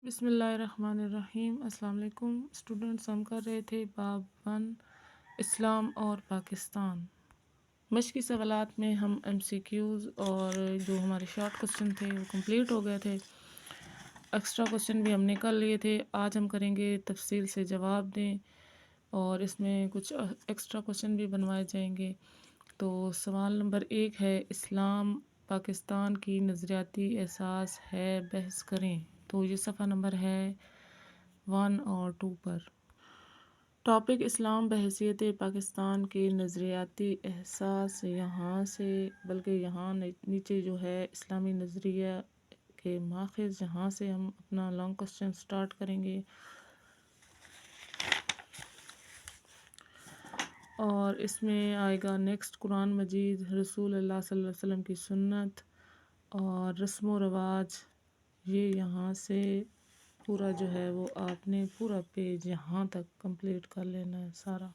بسم اللہ الرحمن الرحیم۔ السلام علیکم اسٹوڈنٹس، ہم کر رہے تھے باب 1 اسلام اور پاکستان۔ مشقی سوالات میں ہم ایم سی کیوز اور جو ہمارے شارٹ کوسچن تھے وہ کمپلیٹ ہو گئے تھے، ایکسٹرا کوسچن بھی ہم نے کر لیے تھے۔ آج ہم کریں گے تفصیل سے جواب دیں، اور اس میں کچھ ایکسٹرا کوسچن بھی بنوائے جائیں گے۔ تو سوال نمبر 1 ہے، اسلام پاکستان کی نظریاتی اساس ہے، بحث کریں۔ تو یہ صفحہ نمبر ہے 1 اور 2 پر۔ ٹاپک اسلام بحیثیت پاکستان کے نظریاتی احساس، یہاں سے بلکہ یہاں نیچے جو ہے اسلامی نظریہ کے ماخذ، یہاں سے ہم اپنا لانگ کوسچن سٹارٹ کریں گے۔ اور اس میں آئے گا نیکسٹ قرآن مجید، رسول اللہ صلی اللہ علیہ وسلم کی سنت اور رسم و رواج۔ یہ یہاں سے پورا جو ہے وہ آپ نے پورا پیج یہاں تک کمپلیٹ کر لینا ہے سارا۔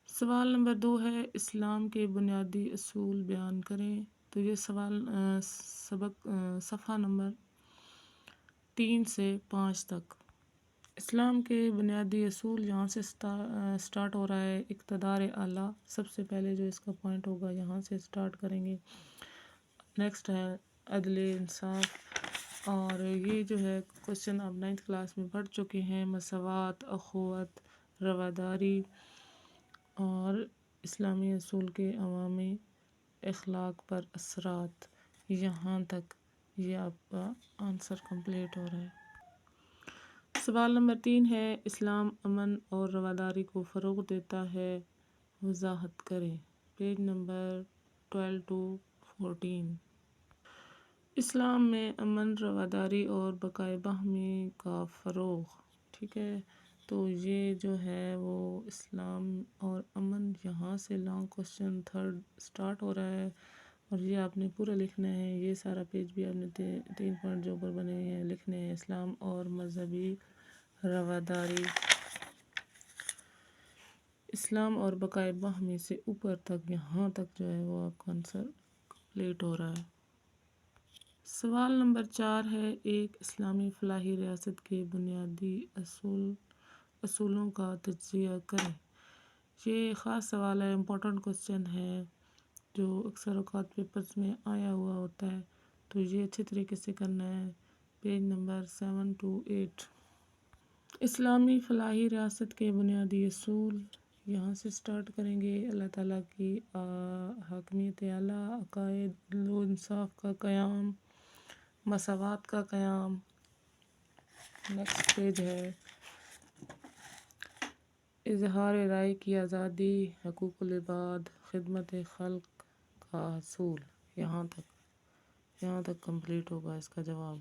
سوال نمبر 2 ہے، اسلام کے بنیادی اصول بیان کریں۔ تو یہ سوال صفحہ نمبر 3 سے 5 تک۔ اسلام کے بنیادی اصول، یہاں سے سٹارٹ ہو رہا ہے اقتدار اعلیٰ۔ سب سے پہلے جو اس کا پوائنٹ ہوگا یہاں سے سٹارٹ کریں گے۔ نیکسٹ ہے عدل انصاف، اور یہ جو ہے کوسچن آپ 9th کلاس میں پڑھ چکے ہیں۔ مساوات، اخوت، رواداری اور اسلامی اصول کے عوامی اخلاق پر اثرات، یہاں تک یہ آپ کا آنسر کمپلیٹ ہو رہا ہے۔ سوال نمبر 3 ہے، اسلام امن اور رواداری کو فروغ دیتا ہے، وضاحت کریں۔ Page number 12 to 14۔ اسلام میں امن، رواداری اور بقائے باہمی کا فروغ، ٹھیک ہے۔ تو یہ جو ہے وہ اسلام اور امن، یہاں سے لانگ کوسچن 3rd سٹارٹ ہو رہا ہے، اور یہ آپ نے پورا لکھنا ہے۔ یہ سارا پیج بھی آپ نے 3 پوائنٹ جو اوپر بنے ہیں لکھنے ہیں۔ اسلام اور مذہبی رواداری، اسلام اور بقائے باہمی سے اوپر تک، یہاں تک جو ہے وہ آپ کا آنسر کمپلیٹ ہو رہا ہے۔ سوال نمبر 4 ہے، ایک اسلامی فلاحی ریاست کے بنیادی اصولوں کا تجزیہ کریں۔ یہ خاص سوال ہے، امپورٹنٹ کوسچن ہے، جو اکثر اوقات پیپرز میں آیا ہوا ہوتا ہے، تو یہ اچھے طریقے سے کرنا ہے۔ Page number 7 to 8۔ اسلامی فلاحی ریاست کے بنیادی اصول، یہاں سے سٹارٹ کریں گے۔ اللہ تعالیٰ کی حاکمیت اعلیٰ، عقائد، عدل و انصاف کا قیام، مساوات کا قیام۔ نیکسٹ پیج ہے، اظہار رائے کی آزادی، حقوق العباد، خدمت خلق کا حصول، یہاں تک کمپلیٹ ہوگا اس کا جواب۔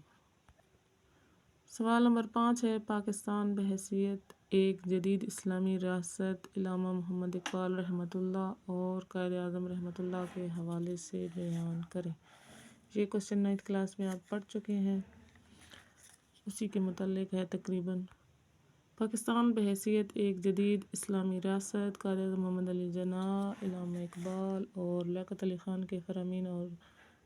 سوال نمبر 5 ہے، پاکستان بحیثیت ایک جدید اسلامی ریاست علامہ محمد اقبال رحمۃ اللہ اور قائد اعظم رحمۃ اللہ کے حوالے سے بیان کریں۔ یہ کوسچن 9th کلاس میں آپ پڑھ چکے ہیں، اسی کے متعلق ہے تقریباً۔ پاکستان بحیثیت ایک جدید اسلامی ریاست، قائد اعظم محمد علی جناح، علامہ اقبال اور لیاقت علی خان کے فرامین اور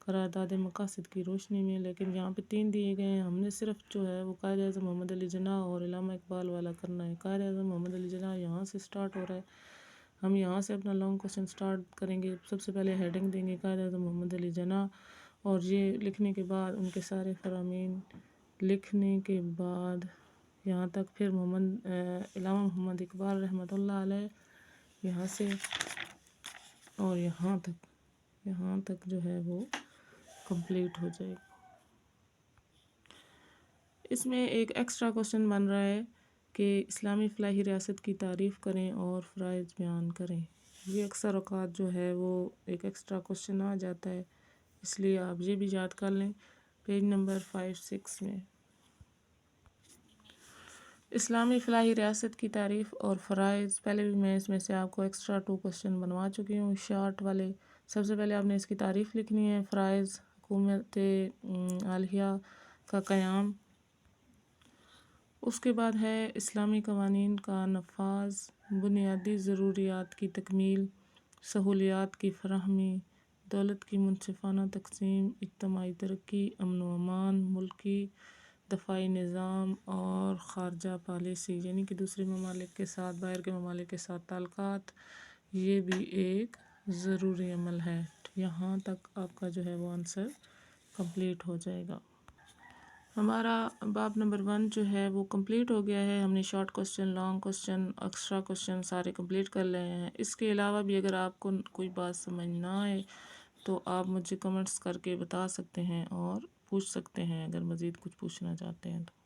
قرارداد مقاصد کی روشنی میں، لیکن یہاں پہ 3 دیے گئے ہیں، ہم نے صرف جو ہے وہ قائد اعظم محمد علی جناح اور علامہ اقبال والا کرنا ہے۔ قائد اعظم محمد علی جناح یہاں سے سٹارٹ ہو رہا ہے، ہم یہاں سے اپنا لانگ کوسچن سٹارٹ کریں گے۔ سب سے پہلے ہیڈنگ دیں گے قائد اعظم محمد علی جناح، اور یہ لکھنے کے بعد ان کے سارے فرامین لکھنے کے بعد یہاں تک پھر علامہ محمد اقبال رحمۃ اللہ علیہ، یہاں سے اور یہاں تک جو ہے وہ کمپلیٹ ہو جائے گا۔ اس میں ایک ایکسٹرا کوسچن بن رہا ہے کہ اسلامی فلاحی ریاست کی تعریف کریں اور فرائض بیان کریں۔ یہ اکثر اوقات جو ہے وہ ایک ایکسٹرا کوسچن آ جاتا ہے، اس لیے آپ یہ بھی یاد کر لیں۔ پیج نمبر 5-6 میں اسلامی فلاحی ریاست کی تعریف اور فرائض، پہلے بھی میں اس میں سے آپ کو ایکسٹرا 2 کوسچن بنوا چکی ہوں شارٹ والے۔ سب سے پہلے آپ نے اس کی تعریف لکھنی ہے، فرائض، حکومت عالیہ کا قیام۔ اس کے بعد ہے اسلامی قوانین کا نفاذ، بنیادی ضروریات کی تکمیل، سہولیات کی فراہمی، دولت کی منصفانہ تقسیم، اجتماعی ترقی، امن و امان، ملکی دفاعی نظام اور خارجہ پالیسی، یعنی کہ دوسرے ممالک کے ساتھ، باہر کے ممالک کے ساتھ تعلقات، یہ بھی ایک ضروری عمل ہے۔ یہاں تک آپ کا جو ہے وہ آنسر کمپلیٹ ہو جائے گا۔ ہمارا باب نمبر 1 جو ہے وہ کمپلیٹ ہو گیا ہے۔ ہم نے short question, long question, extra question سارے کمپلیٹ کر لے ہیں۔ اس کے علاوہ بھی اگر آپ کو کوئی بات سمجھ نہ آئے تو آپ مجھے کمنٹس کر کے بتا سکتے ہیں اور پوچھ سکتے ہیں اگر مزید کچھ پوچھنا چاہتے ہیں تو۔